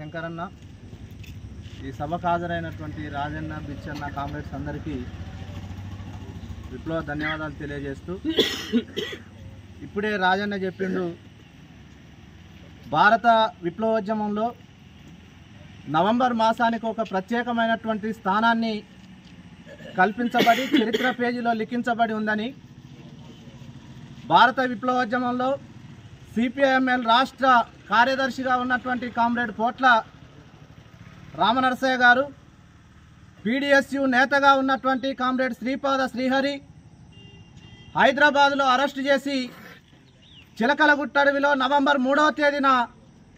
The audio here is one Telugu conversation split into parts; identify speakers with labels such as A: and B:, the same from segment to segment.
A: శంకరన్న, ఈ సభకు హాజరైనటువంటి రాజన్న, బిచ్చన్న, కామ్రేడ్స్ అందరికీ విప్లవ ధన్యవాదాలు తెలియజేస్తూ, ఇప్పుడే రాజన్న చెప్పిండు, భారత విప్లవోద్యమంలో నవంబర్ మాసానికి ఒక ప్రత్యేకమైనటువంటి స్థానాన్ని కల్పించబడి చరిత్ర పేజీలో లిఖించబడి ఉందని. భారత విప్లవోద్యమంలో సిపిఐఎంఎల్ రాష్ట్ర కార్యదర్శిగా ఉన్నటువంటి కామ్రేడ్ పోట్ల రామనరసయ్య గారు, పీడిఎస్యు నేతగా ఉన్నటువంటి కామ్రేడ్ శ్రీపాద శ్రీహరి హైదరాబాదులో అరెస్టు చేసి చిలకలగుట్ట అడవిలో నవంబర్ 3వ తేదీన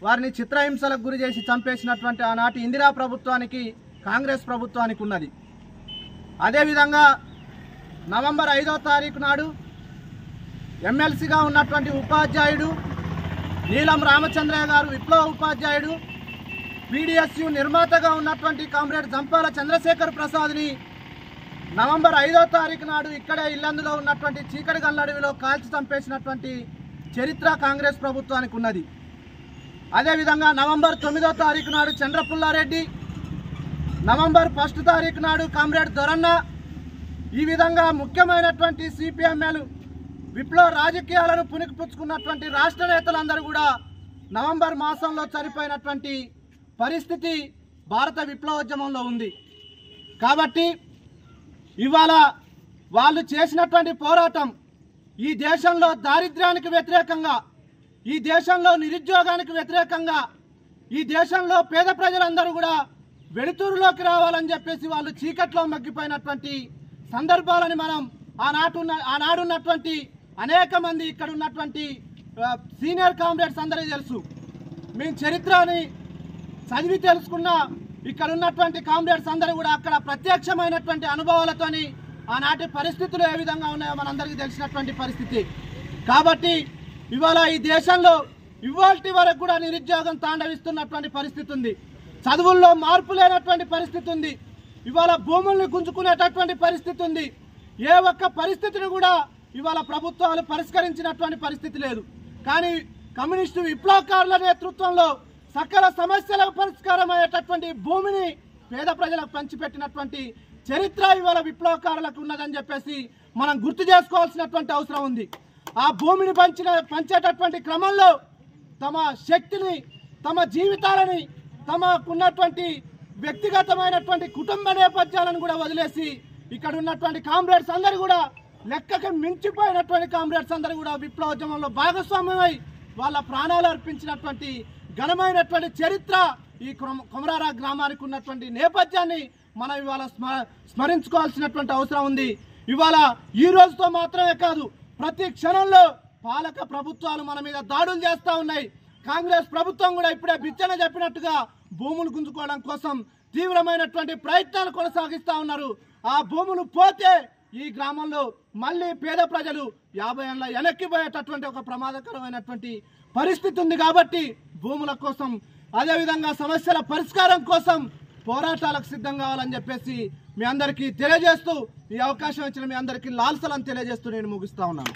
A: వారిని చిత్రహింసలకు గురి చేసి చంపేసినటువంటి ఆనాటి ఇందిరా ప్రభుత్వానికి, కాంగ్రెస్ ప్రభుత్వానికి ఉన్నది. అదేవిధంగా నవంబర్ 5వ తారీఖు నాడు ఎమ్మెల్సీగా ఉన్నటువంటి ఉపాధ్యాయుడు నీలం రామచంద్రయ్య గారు, విప్లవ ఉపాధ్యాయుడు, పీడిఎస్యు నిర్మాతగా ఉన్నటువంటి కామ్రేడ్ జంపాల చంద్రశేఖర్ ప్రసాద్ని నవంబర్ 5వ తారీఖు నాడు ఇక్కడే ఇల్లందులో ఉన్నటువంటి చీకటిగల్ల అడవిలో కాల్చి చంపేసినటువంటి చరిత్ర కాంగ్రెస్ ప్రభుత్వానికి ఉన్నది. అదేవిధంగా నవంబర్ 9వ తారీఖు నాడు చంద్రపుల్లారెడ్డి, నవంబర్ 1వ తారీఖు నాడు కామ్రేడ్ దొరన్న, ఈ విధంగా ముఖ్యమైనటువంటి సిపిఎంఎల్ విప్లవ రాజకీయాలను పుణికిపుచ్చుకున్నటువంటి రాష్ట్ర నేతలందరూ కూడా నవంబర్ మాసంలో చనిపోయినటువంటి పరిస్థితి భారత విప్లవోద్యమంలో ఉంది. కాబట్టి ఇవాళ వాళ్ళు చేసినటువంటి పోరాటం ఈ దేశంలో దారిద్ర్యానికి వ్యతిరేకంగా, ఈ దేశంలో నిరుద్యోగానికి వ్యతిరేకంగా, ఈ దేశంలో పేద ప్రజలందరూ కూడా వెలుతురులోకి రావాలని చెప్పేసి వాళ్ళు చీకట్లో మగ్గిపోయినటువంటి సందర్భాలని మనం ఆనాడున్నటువంటి అనేక మంది ఇక్కడ ఉన్నటువంటి సీనియర్ కామ్రేడ్స్ అందరికీ తెలుసు. మేము చరిత్రని చదివి తెలుసుకున్న ఇక్కడ ఉన్నటువంటి కామ్రేడ్స్ అందరూ కూడా అక్కడ ప్రత్యక్షమైనటువంటి అనుభవాలతోని ఆనాటి పరిస్థితులు ఏ విధంగా ఉన్నాయో మనందరికీ తెలిసినటువంటి పరిస్థితి. కాబట్టి ఇవాళ ఈ దేశంలో ఇవాల్టి వరకు కూడా నిరుద్యోగం తాండవిస్తున్నటువంటి పరిస్థితి ఉంది. చదువుల్లో మార్పు లేనటువంటి పరిస్థితి ఉంది. ఇవాళ భూముల్ని గుంజుకునేటటువంటి పరిస్థితి ఉంది. ఏ ఒక్క పరిస్థితిని కూడా ఇవాళ ప్రభుత్వాలు పరిష్కరించినటువంటి పరిస్థితి లేదు. కానీ కమ్యూనిస్టు విప్లవకారుల నేతృత్వంలో సకల సమస్యలకు పరిష్కారం అయ్యేటటువంటి భూమిని పేద ప్రజలకు పంచిపెట్టినటువంటి చరిత్ర ఇవాళ విప్లవకారులకు ఉన్నదని చెప్పేసి మనం గుర్తు చేసుకోవాల్సినటువంటి అవసరం ఉంది. ఆ భూమిని పంచేటటువంటి క్రమంలో తమ శక్తిని, తమ జీవితాలని, తమకున్నటువంటి వ్యక్తిగతమైనటువంటి కుటుంబ నేపథ్యాలను కూడా వదిలేసి ఇక్కడ ఉన్నటువంటి కామ్రేడ్స్ అందరూ కూడా, లెక్కకి మించిపోయినటువంటి కామ్రేడ్స్ అందరూ కూడా విప్లవోద్యమంలో భాగస్వామ్యమై వాళ్ళ ప్రాణాలు అర్పించినటువంటి ఘనమైనటువంటి చరిత్ర ఈ కొమరారా గ్రామానికి ఉన్నటువంటి నేపథ్యాన్ని మనం ఇవాళ స్మరించుకోవాల్సినటువంటి అవసరం ఉంది. ఇవాళ ఈ రోజుతో మాత్రమే కాదు, ప్రతి క్షణంలో పాలక ప్రభుత్వాలు మన మీద దాడులు చేస్తూ ఉన్నాయి. కాంగ్రెస్ ప్రభుత్వం కూడా ఇప్పుడే బిచ్చన చెప్పినట్టుగా భూములు గుంజుకోవడం కోసం తీవ్రమైనటువంటి ప్రయత్నాలు కొనసాగిస్తూ ఉన్నారు. ఆ భూములు పోతే ఈ గ్రామంలో మళ్ళీ పేద ప్రజలు 50 ఏళ్ళ వెనక్కిపోయేటటువంటి ఒక ప్రమాదకరమైనటువంటి పరిస్థితి ఉంది. కాబట్టి భూముల కోసం, అదేవిధంగా సమస్యల పరిష్కారం కోసం పోరాటాలకు సిద్ధం కావాలని చెప్పేసి మీ అందరికీ తెలియజేస్తూ, ఈ అవకాశం ఇచ్చిన మీ అందరికీ లాల్సలను తెలియజేస్తూ నేను ముగిస్తా ఉన్నాను.